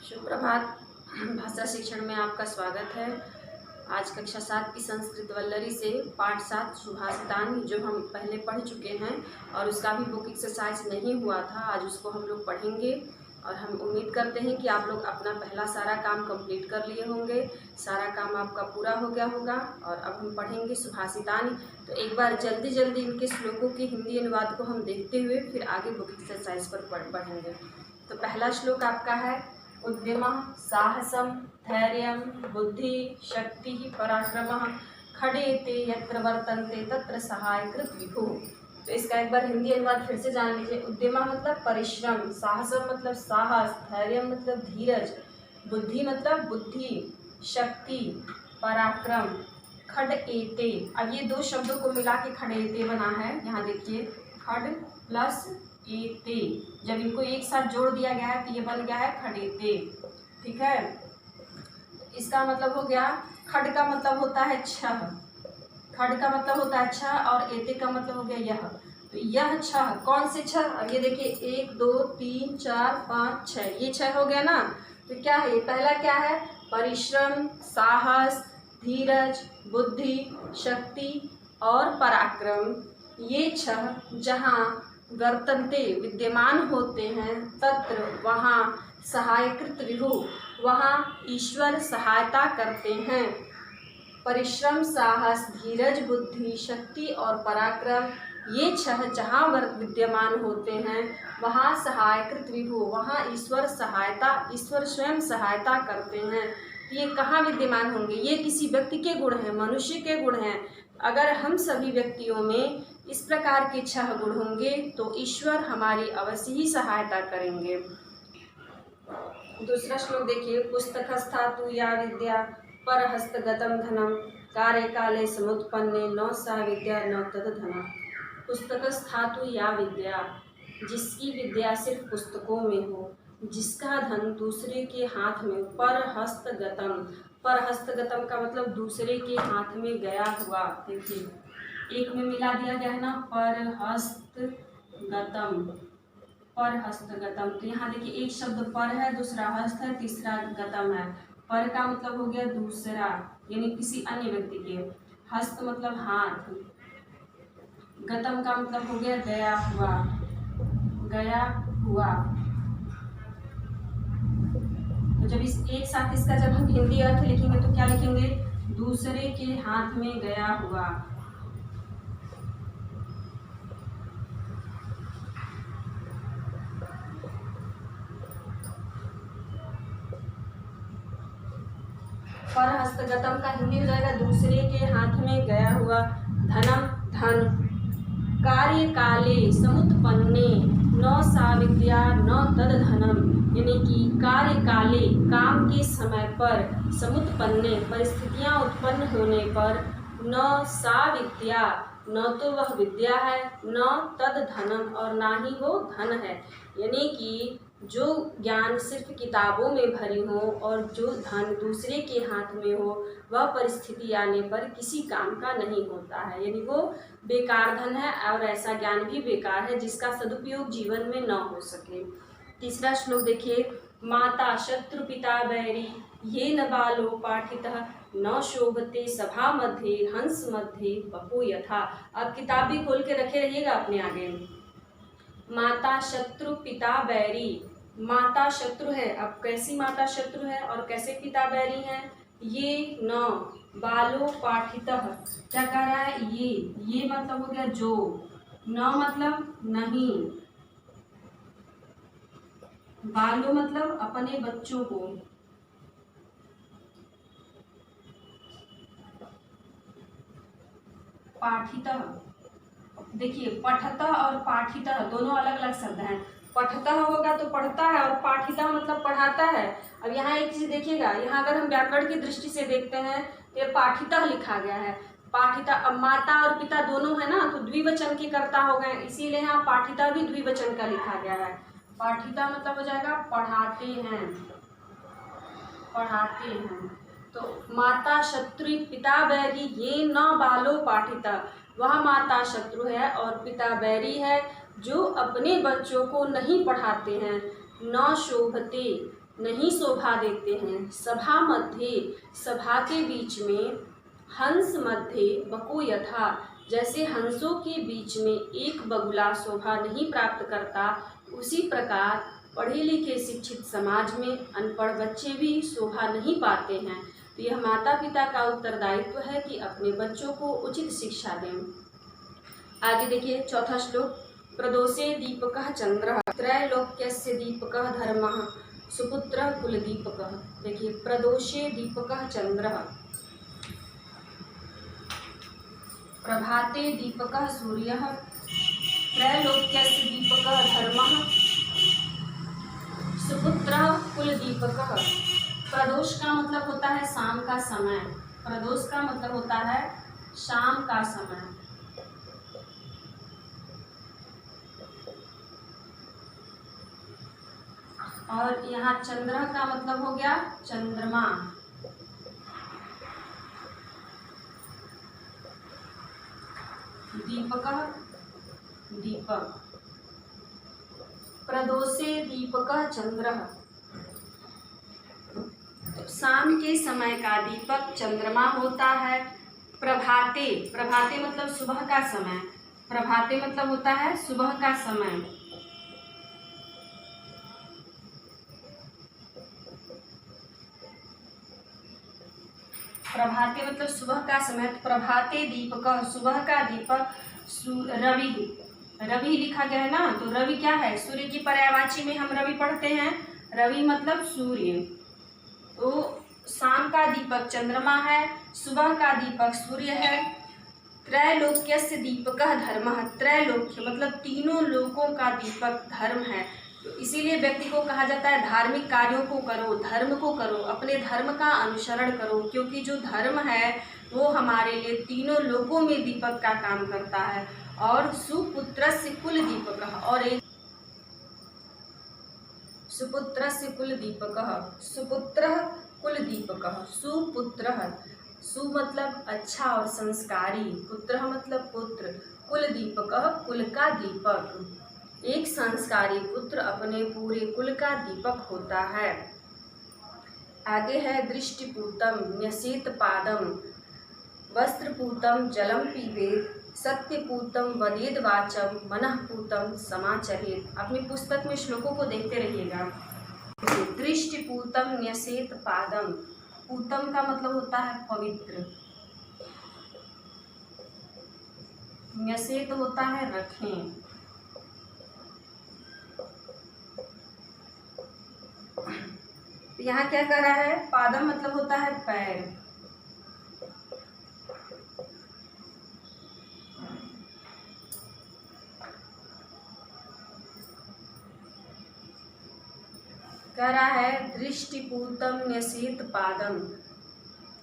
सुप्रभात। भाषा शिक्षण में आपका स्वागत है। आज कक्षा 7 की संस्कृत वल्लरी से पाठ 7 सुभाषितानि जो हम पहले पढ़ चुके हैं और उसका भी बुक एक्सरसाइज नहीं हुआ था, आज उसको हम लोग पढ़ेंगे और हम उम्मीद करते हैं कि आप लोग अपना पहला सारा काम कंप्लीट कर लिए होंगे। सारा काम आपका पूरा हो गया होगा और अब हम पढ़ेंगे सुभाषितानि। तो एक बार जल्दी जल्दी इनके श्लोकों के हिंदी अनुवाद को हम देखते हुए फिर आगे बुक एक्सरसाइज पर बढ़ेंगे। तो पहला श्लोक आपका है, उद्यमः साहसं धैर्यं बुद्धि शक्ति पराक्रमः खडेते यत्र वर्तन्ते तत्र सहायकृत विभुः। तो इसका एक बार हिंदी अनुवाद फिर से जान लीजिए। उद्यमः मतलब परिश्रम, साहसम मतलब साहस, धैर्य मतलब धीरज, बुद्धि मतलब बुद्धि, शक्ति पराक्रम, खडेते। अब ये दो शब्दों को मिला के खडेते बना है। यहाँ देखिए, खड प्लस एते, जब इनको एक साथ जोड़ दिया गया है तो ये बन गया है खडेते। ठीक है, इसका मतलब हो गया, खड का मतलब होता है छह, खड का मतलब होता है छह और एते का मतलब हो गया यह। तो यह छह, कौन से छह? अब ये देखिए 1 2 3 4 5 6, ये छह हो गया ना। तो क्या है ये? पहला क्या है? परिश्रम, साहस, धीरज, बुद्धि, शक्ति और पराक्रम। ये छह जहाँ वर्तन्ते विद्यमान होते हैं, तत्र वहाँ सहायकृत विभुः वहाँ ईश्वर सहायता करते हैं। परिश्रम, साहस, धीरज, बुद्धि, शक्ति और पराक्रम, ये छह जहाँ विद्यमान होते हैं वहाँ सहायकृत विभुः वहाँ ईश्वर स्वयं सहायता करते हैं। ये कहाँ विद्यमान होंगे? ये किसी व्यक्ति के गुण हैं, मनुष्य के गुण हैं। अगर हम सभी व्यक्तियों में इस प्रकार के छह गुण होंगे तो ईश्वर हमारी अवश्य ही सहायता करेंगे। दूसरा श्लोक देखिए, पुस्तकस्थातु या विद्या परहस्तगतं धनम कार्यकाले समुत्पन्ने न सा विद्या न तद धनम। पुस्तकस्थातु या विद्या, जिसकी विद्या सिर्फ पुस्तकों में हो, जिसका धन दूसरे के हाथ में। परहस्तगतम, परहस्तगतम का मतलब दूसरे के हाथ में गया हुआ। देखिए एक में मिला दिया गया है ना, परहस्तगतम, परहस्तगतम। तो यहाँ देखिए एक शब्द पर है, दूसरा हस्त है, तीसरा गतम है। पर का मतलब हो गया दूसरा, यानी किसी अन्य व्यक्ति के। हस्त मतलब हाथ, गतम का मतलब हो गया गया हुआ, गया हुआ। तो जब इस एक साथ इसका जब हम हिंदी अर्थ लिखेंगे तो क्या लिखेंगे? दूसरे के हाथ में गया हुआ। परहस्तगतम का हिंदी हो जाएगा दूसरे के हाथ में गया हुआ। धनम धन, कार्यकाले समुत्पन्ने न सा विद्या न तद धनम, यानी कि कार्यकाले काम के समय पर, समुत्पन्ने परिस्थितियां उत्पन्न होने पर, न सा विद्या न तो वह विद्या है, न तद धनम और ना ही वो धन है। यानी कि जो ज्ञान सिर्फ किताबों में भरी हो और जो धन दूसरे के हाथ में हो, वह परिस्थिति आने पर किसी काम का नहीं होता है, यानी वो बेकार धन है और ऐसा ज्ञान भी बेकार है जिसका सदुपयोग जीवन में न हो सके। तीसरा श्लोक देखिए, माता शत्रु पिता बैरी ये न बालो पाठितः न शोभते सभा मध्य हंस मध्य बपो यथा। अब किताब भी खोल के रखे रहिएगा अपने आगे। माता शत्रु पिता बैरी, माता शत्रु है। अब कैसी माता शत्रु है और कैसे पिता बैरी हैं? ये न बालो पाठितः, क्या कह रहा है? ये मतलब हो गया जो, न मतलब नहीं, बालो मतलब अपने बच्चों को, पाठितः। देखिए पठतः और पाठितः दोनों अलग अलग शब्द हैं। पठतः होगा तो पढ़ता है और पाठितः मतलब पढ़ाता है। अब यहाँ एक चीज देखिएगा, यहाँ अगर हम व्याकरण की दृष्टि से देखते हैं तो ये पाठितः लिखा गया है। पाठिता, अब माता और पिता दोनों है ना, तो द्विवचन के कर्ता हो गए, इसीलिए यहाँ पाठिता भी द्विवचन का लिखा गया है। पाठिता मतलब हो जाएगा पढ़ाते हैं, पढ़ाते हैं। तो माता शत्रु पिता बैरी ये न बालो पाठिता, वह माता शत्रु है और पिता बैरी है जो अपने बच्चों को नहीं पढ़ाते हैं। न शोभते, नहीं शोभा देते हैं। सभा मध्य, सभा के बीच में, हंस मध्य बको यथा, जैसे हंसों के बीच में एक बगुला शोभा नहीं प्राप्त करता, उसी प्रकार पढ़े लिखे शिक्षित समाज में अनपढ़ बच्चे भी शोभा नहीं पाते हैं। तो यह माता पिता का उत्तरदायित्व है कि अपने बच्चों को उचित शिक्षा दें। आगे देखिए चौथा श्लोक। प्रदोषे दीपकः चंद्रः त्रैलोक्यस्य दीपकः धर्मः सुपुत्रः कुलदीपकः। देखिए प्रदोषे दीपकः चंद्रः, प्रभाते दीपकः सूर्यः, त्रैलोक्यस्य दीपकः धर्मः सुपुत्रः कुलदीपकः। प्रदोष का मतलब होता है शाम का समय। प्रदोष का मतलब होता है शाम का समय। और यहाँ चंद्र का मतलब हो गया चंद्रमा। दीपकः दीपक। प्रदोषे दीपकः चंद्रः, शाम के समय का दीपक चंद्रमा होता है। प्रभाते, प्रभाते मतलब सुबह का समय। प्रभाते मतलब होता है सुबह का समय। प्रभाते मतलब सुबह का समय। प्रभाते दीपक, सुबह का दीपक। रवि, रवि लिखा गया है ना, तो रवि क्या है? सूर्य की पर्यायवाची में हम रवि पढ़ते हैं। रवि मतलब सूर्य। तो शाम का दीपक चंद्रमा है, सुबह का दीपक सूर्य है। त्रैलोक्यस्य दीपकः धर्मः, त्रैलोक्य मतलब तीनों लोकों का दीपक धर्म है। तो इसीलिए व्यक्ति को कहा जाता है धार्मिक कार्यों को करो, धर्म को करो, अपने धर्म का अनुसरण करो, क्योंकि जो धर्म है वो हमारे लिए तीनों लोकों में दीपक का काम करता है। और सुपुत्रस्य कुलदीपकः, और एक सुपुत्रस्य कुलदीपकः, सुपुत्रः कुलदीपकः। सुपुत्रः, सु मतलब अच्छा और संस्कारी, पुत्र मतलब पुत्र, कुलदीपकः कुल का दीपक। एक संस्कारी पुत्र अपने पूरे कुल का दीपक होता है। आगे है दृष्टिपूतम न्यसेत पादम, वस्त्रपूतम जलम पीबेत, सत्यपूतम वदेद वाचम, मनःपूतम समाचरेत। अपनी पुस्तक में श्लोकों को देखते रहिएगा। दृष्टिपूतम न्यसेत पादम, पूतम का मतलब होता है पवित्र, न्यसेत होता है रखें। यहाँ क्या कह रहा है? पादम मतलब होता है पैर। कह रहा है दृष्टिपूतम न्यसेत पादम,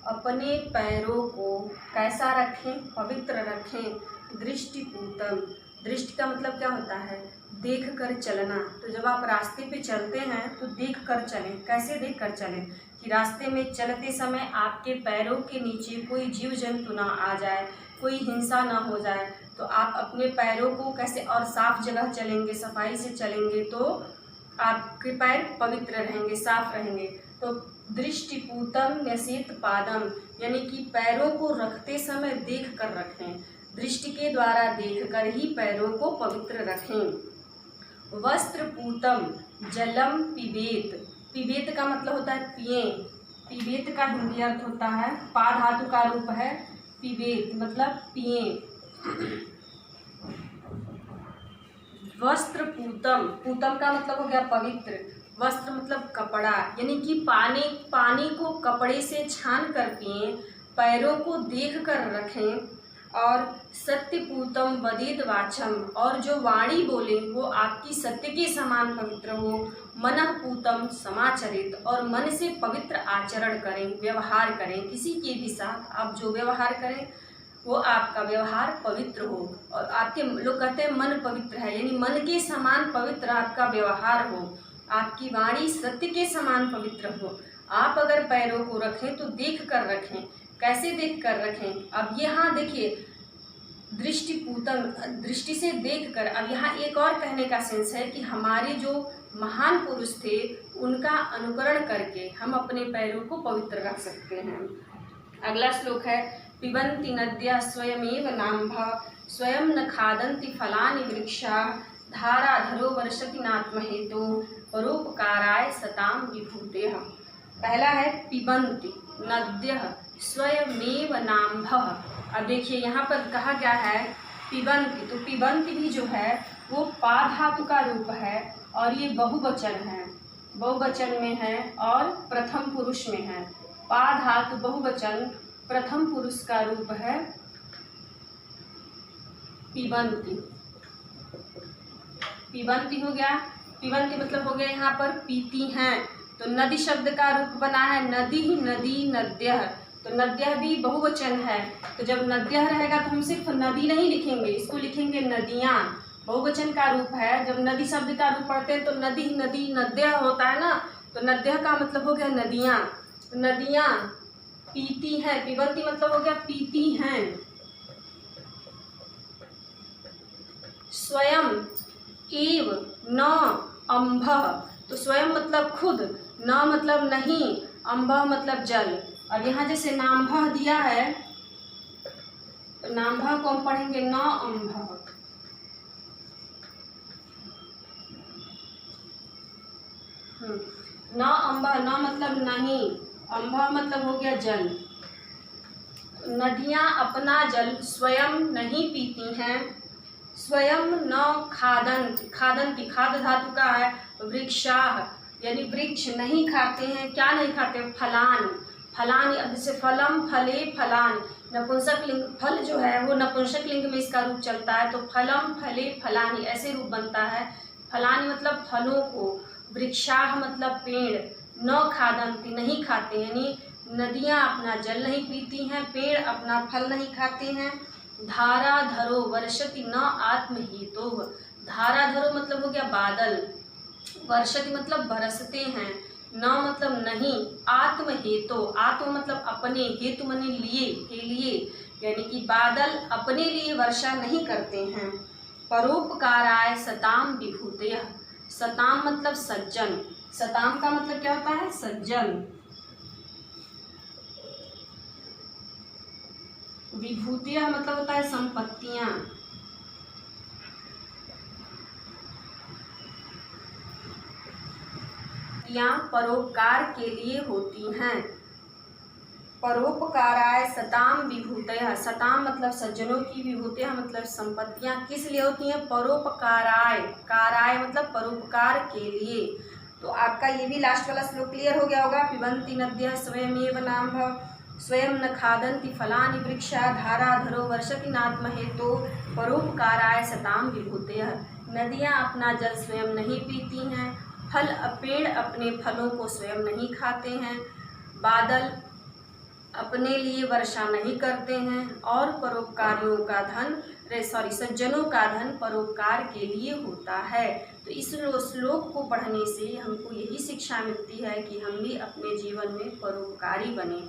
अपने पैरों को कैसा रखें? पवित्र रखें। दृष्टिपूतम, दृष्टि का मतलब क्या होता है? देख कर चलना। तो जब आप रास्ते पे चलते हैं तो देख कर चलें। कैसे देख कर चलें? कि रास्ते में चलते समय आपके पैरों के नीचे कोई जीव जंतु ना आ जाए, कोई हिंसा ना हो जाए। तो आप अपने पैरों को कैसे, और साफ जगह चलेंगे, सफाई से चलेंगे तो आपके पैर पवित्र रहेंगे, साफ रहेंगे। तो दृष्टिपूतम न्यसेत पादम, यानी कि पैरों को रखते समय देख कर रखें। दृष्टि के द्वारा देखकर ही पैरों को पवित्र रखें। वस्त्रपूतम जलम पिबेत, पिबेत का मतलब होता है पिए। पिबेत का हिंदी अर्थ होता है, पा धातु का रूप है पिबेत मतलब पिए। वस्त्र पूतम, पूतम का मतलब हो गया पवित्र। वस्त्र मतलब कपड़ा, यानी कि पानी को कपड़े से छान कर पिए, पैरों को देख कर रखें। और सत्य पूतम वदेद वाचम, और जो वाणी बोले वो आपकी सत्य के समान पवित्र हो। मनः पूतम समाचरित, और मन से पवित्र आचरण करें, व्यवहार करें। किसी के भी साथ आप जो व्यवहार करें वो आपका व्यवहार पवित्र हो। और आपके लोग कहते हैं मन पवित्र है, यानी मन के समान पवित्र आपका व्यवहार हो, आपकी वाणी सत्य के समान पवित्र हो। आप अगर पैरों को रखें तो देख कर रखें। कैसे देख कर रखें? अब यहाँ देखिए दृष्टिपूतम, दृष्टि से देख कर। अब यहाँ एक और कहने का सेंस है कि हमारे जो महान पुरुष थे उनका अनुकरण करके हम अपने पैरों को पवित्र रख सकते हैं। अगला श्लोक है पिबन्ति नद्यः स्वयमेव नाम्भः स्वयं न खादन्ति फलानि वृक्षाः धाराधरो वर्षति नात्महेतो परोपकाराय सतां विभूतयः। पहला है पिबन्ति नद्यः स्वयमेव नाम्भः। अब देखिए यहाँ पर कहा गया है पिबन्ति, तो पिबन्ति भी जो है वो पा धातु का रूप है और ये बहुवचन है, बहुवचन में है और प्रथम पुरुष में है। पा धातु बहुवचन प्रथम पुरुष का रूप है पिबन्ति। पिबन्ति हो गया, पिबन्ति मतलब हो गया यहाँ पर पीती हैं। तो नदी शब्द का रूप बना है नदी, नदी, नद्यः। तो नद्यः भी बहुवचन है, तो जब नद्यः रहेगा तो हम सिर्फ नदी नहीं लिखेंगे, इसको लिखेंगे नदियाँ। बहुवचन का रूप है, जब नदी शब्द का रूप पढ़ते हैं तो नदी, नदी, नद्यः होता है ना, तो नद्यः का मतलब हो गया नदियाँ। नदियाँ पीती हैं, पिबन्ति मतलब हो गया पीती हैं। स्वयं एव न अम्भः, तो स्वयं मतलब खुद, न मतलब नहीं, अम्भः मतलब जल। और यहाँ जैसे नाम्भः दिया है तो नाम्भः को हम पढ़ेंगे न अम्भः। न अम्भः, न मतलब नहीं, अम्भः मतलब हो गया जल। नदियाँ अपना जल स्वयं नहीं पीती हैं। स्वयं न खादन्ति, खादन्ति खाद धातु का है, वृक्षाः यानी वृक्ष नहीं खाते हैं। क्या नहीं खाते? फलान, फलानी, अब जैसे फलम, फले, फलान, नपुंसक लिंग, फल जो है वो नपुंसक लिंग में इसका रूप चलता है, तो फलम, फले, फलानी ऐसे रूप बनता है। फलानी मतलब फलों को, वृक्षाः मतलब पेड़, न खादन्ति नहीं खाते, यानी नदियाँ अपना जल नहीं पीती हैं, पेड़ अपना फल नहीं खाते हैं। धाराधरो वर्षति न आत्महेतोः, धाराधरो मतलब हो गया बादल, वर्षति मतलब बरसते हैं, न मतलब नहीं, आत्महेतो, आत्म मतलब अपने, हेतु माने लिए, के लिए, यानी कि बादल अपने लिए वर्षा नहीं करते हैं। परोपकाराय सताम विभूतयः, सताम मतलब सज्जन, सताम का मतलब क्या होता है? सज्जन। विभूतियाँ मतलब होता है संपत्तियाँ। परोपकार के लिए होती हैं। परोपकाराय सताम विभूतयः, सताम मतलब सज्जनों की, विभूतियाँ मतलब संपत्तियाँ किस लिए होती हैं? परोपकाराय, काराय मतलब परोपकार के लिए। तो आपका ये भी लास्ट वाला श्लोक क्लियर हो गया होगा। पिबन्ति नद्यः स्वयमेव नाम्भः स्वयं न खादन्ति फलानि वृक्षाः धाराधरो वर्षति नात्महेतो परोपकाराय सताम विभूतयः। नदियाँ अपना जल स्वयं नहीं पीती हैं, फल पेड़ अपने फलों को स्वयं नहीं खाते हैं, बादल अपने लिए वर्षा नहीं करते हैं, और परोपकारियों का धन, सज्जनों का धन परोपकार के लिए होता है। तो इस श्लोक को पढ़ने से हमको यही शिक्षा मिलती है कि हम भी अपने जीवन में परोपकारी बने,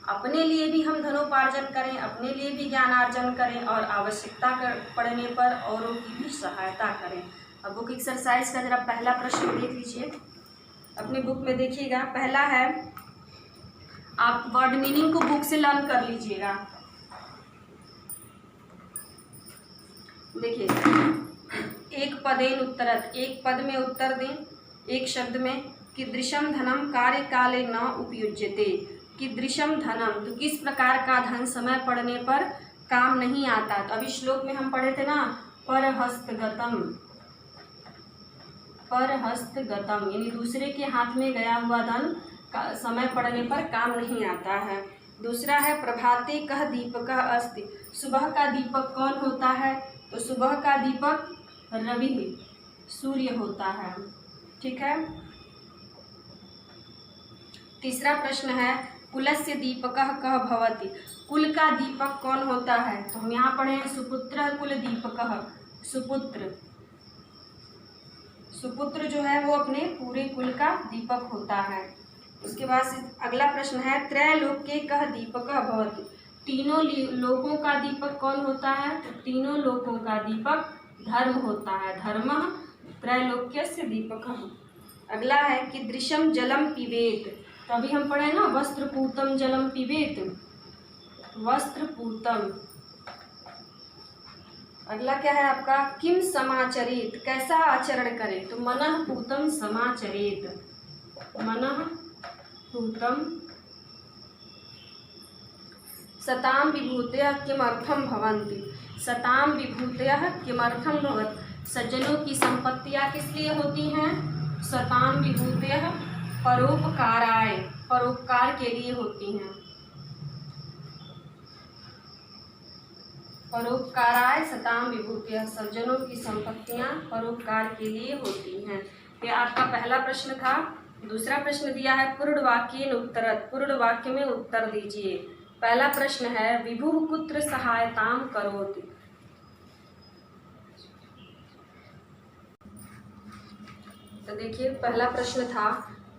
अपने लिए भी हम धनोपार्जन करें, अपने लिए भी ज्ञानार्जन करें और आवश्यकता पड़ने पर औरों की भी सहायता करें। अब बुक एक्सरसाइज का जरा पहला प्रश्न देख लीजिए, अपनी बुक में देखिएगा। पहला है, आप वर्ड मीनिंग को बुक से लर्न कर लीजिएगा। देखिए, एक पदेन उत्तरत, एक पद में उत्तर दें, एक शब्द में। कीदृशम धनम कार्य काले न उपयुज्यते, कीदृशम धनम, तो किस प्रकार का धन समय पड़ने पर काम नहीं आता। तो अभी श्लोक में हम पढ़े थे ना, परहस्तगतम, परहस्तगतम यानी दूसरे के हाथ में गया हुआ धन समय पड़ने पर काम नहीं आता है। दूसरा है प्रभाते कः दीपकः अस्ति, सुबह का दीपक कौन होता है? तो सुबह का दीपक रवि, सूर्य होता है। ठीक है। तीसरा प्रश्न है, कुलस्य दीपकः कः भवति, कुल का दीपक कौन होता है? तो हम यहाँ पढ़े हैं सुपुत्रः कुल दीपकः, सुपुत्र, सुपुत्र जो है वो अपने पूरे कुल का दीपक होता है। उसके बाद अगला प्रश्न है, त्रैलोक्ये कः दीपकः भवति, तीनों लोगों का दीपक कौन होता है? तो तीनों लोगों का दीपक धर्म होता है, धर्मः त्रैलोक्यस्य दीपकः। अगला है कि दृशम जलम पिबेत। तो अभी हम पढ़े ना, वस्त्रपूतम जलम पिबेत, वस्त्रपूतम। अगला क्या है आपका, किम समाचरित, कैसा आचरण करे। तो मनः पूतम समाचरित, मनः पूतम। सताम विभूतयः किमर्थम भवन्ति, सताम विभूतयः किमर्थम भवन्ति। सज्जनों की संपत्तियां किस लिए होती हैं। सताम विभूतयः परोपकाराय, परोपकार के लिए होती हैं। परोपकाराय सताम विभूतयः, सज्जनों की संपत्तियां परोपकार के लिए होती हैं। ये आपका पहला प्रश्न था। दूसरा प्रश्न दिया है पूर्ण वाक्येन उत्तरत्, पूर्ण वाक्य में उत्तर दीजिए। पहला प्रश्न है विभुः कुत्र सहायताम करोति। तो देखिए पहला प्रश्न था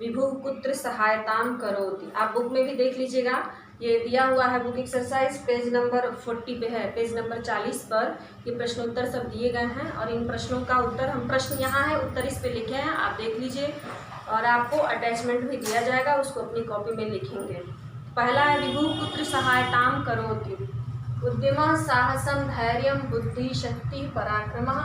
विभुः कुत्र सहायताम करोति। आप बुक में भी देख लीजिएगा, ये दिया हुआ है बुक एक्सरसाइज पेज नंबर 40 पे है, पेज नंबर 40 पर ये प्रश्नोत्तर सब दिए गए हैं। और इन प्रश्नों का उत्तर, हम प्रश्न यहाँ है, उत्तर इस पे लिखे हैं, आप देख लीजिए। और आपको अटैचमेंट भी दिया जाएगा, उसको अपनी कॉपी में लिखेंगे। पहला है विभुः कुत्र सहायताम करोति। उद्यमः साहसं धैर्यं बुद्धि शक्ति पराक्रमः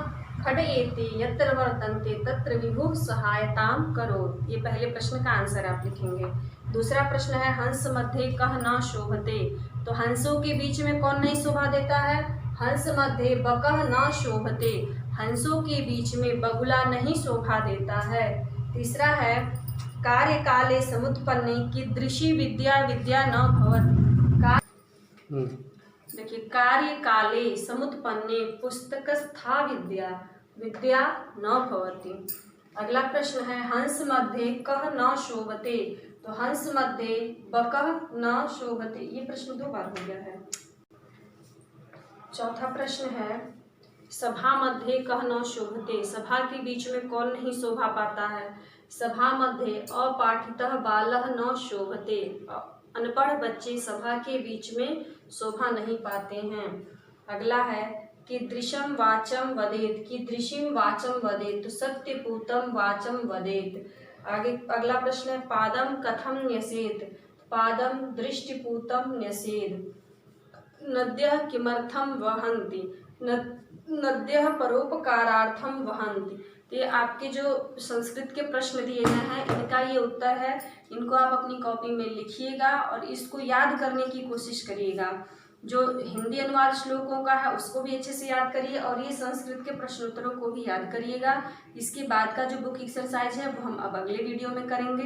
खडयेति यत्र वर्तन्ते तत्र विभुः सहायताम करोति। ये पहले प्रश्न का आंसर आप लिखेंगे। दूसरा प्रश्न है हंस मध्ये कः न शोभते। तो हंसों के बीच में कौन नहीं शोभा देता है। हंस मध्ये बकः न शोभते, हंसों के बीच में बगुला नहीं शोभा देता है। तीसरा है कार्यकाले समुत्पन्ने कीदृशी विद्या विद्या न भवति। देखिए कार्यकाले समुत्पन्ने पुस्तकस्था विद्या विद्या न भवति। अगला प्रश्न है हंस मध्ये कः न शोभते। तो हंस मध्ये बकः न शोभते, ये प्रश्न 2 बार हो गया है। चौथा प्रश्न है सभा मध्ये कः न शोभते। सभा के बीच में कौन नहीं शोभा पाता है। सभा मध्ये अपाठितः बालः न शोभते। अनपढ़ बच्चे सभा के बीच में शोभा नहीं पाते हैं। अगला है कीदृशं वाचं वदेत्, कीदृशीं वाचं वदेत्। तो सत्यपूतं वाचं वदेत्। आगे अगला प्रश्न है पादं कथं न्यसेत्। पादं दृष्टिपूतं न्यसेत्। नद्यः किमर्थं वहन्ति। नद्यः परोपकारार्थं वहन्ति। तो ये आपके जो संस्कृत के प्रश्न दिए गए हैं इनका ये उत्तर है। इनको आप अपनी कॉपी में लिखिएगा और इसको याद करने की कोशिश करिएगा। जो हिंदी अनुवाद श्लोकों का है उसको भी अच्छे से याद करिए और ये संस्कृत के प्रश्नोत्तरों को भी याद करिएगा। इसके बाद का जो बुक एक्सरसाइज है वो हम अब अगले वीडियो में करेंगे।